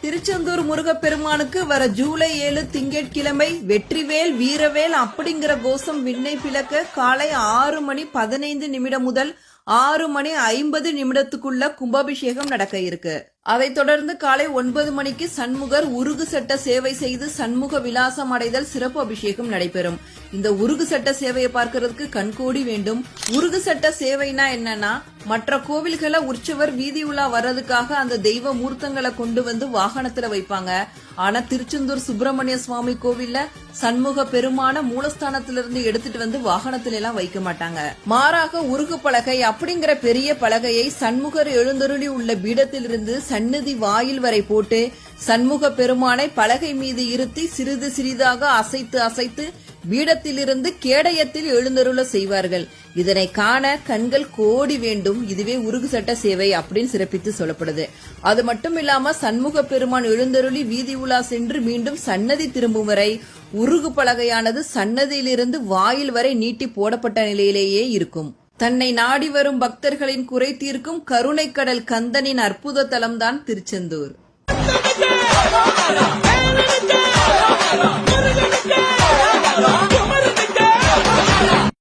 திருச்செந்தூர் முருகப்பெருமானுக்கு வர ஜூலை 7 திங்கட்கிழமை வெற்றிவேல் வீரவேல் அப்படிங்கிற கோஷம் விண்ணை பிளக்க காலை 6:15 முதல் 6:50 கும்பாபிஷேகம் நடக்க இருக்கு. அதைத் தொடர்ந்து காலை 9 மணிக்கு சண்முகர் உருகு சட்ட சேவை செய்து சண்முக விலாசம் அடைதல் சிறப்பு அபிஷேகம் நடைபெறும். இந்த உருகு சட்ட சேவையை பார்க்கறதுக்கு கண்கோடி வேண்டும். உருகு சட்ட சேவைனா என்னன்னா, மற்ற கோவில்களை உற்சவர் வீதி உலா வர்றதுக்காக அந்த தெய்வ மூர்த்தங்களை கொண்டு வந்து வாகனத்துல வைப்பாங்க. ஆனா திருச்செந்தூர் சுப்பிரமணிய சுவாமி கோவில்ல சண்முக பெருமான மூலஸ்தானத்திலிருந்து எடுத்துட்டு வந்து வாகனத்துல எல்லாம் வைக்க மாட்டாங்க. மாறாக உருகு பலகை அப்படிங்கிற பெரிய பலகையை சண்முகர் எழுந்தருளி உள்ள பீடத்திலிருந்து சந்நிதி வாயில் வரை போட்டு சண்முக பெருமானை பலகை மீது இருத்தி சிறிது சிறிதாக அசைத்து அசைத்து பீடத்திலிருந்து கேடயத்தில் எழுந்தருள செய்வார்கள். இதனை காண கண்கள் கோடி வேண்டும். இதுவே உருகு சட்ட சேவை அப்படின்னு சிறப்பித்து சொல்லப்படுது. அது மட்டும் இல்லாம சண்முக பெருமான் எழுந்தருளி வீதி உலா சென்று மீண்டும் சன்னதி திரும்பும் வரை உருகு பலகையானது சன்னதியிலிருந்து வாயில் வரை நீட்டி போடப்பட்ட நிலையிலேயே இருக்கும். தன்னை நாடி வரும் பக்தர்களின் குறை தீர்க்கும் கருணை கடல் கந்தனின் அற்புத தலம்தான் திருச்செந்தூர்.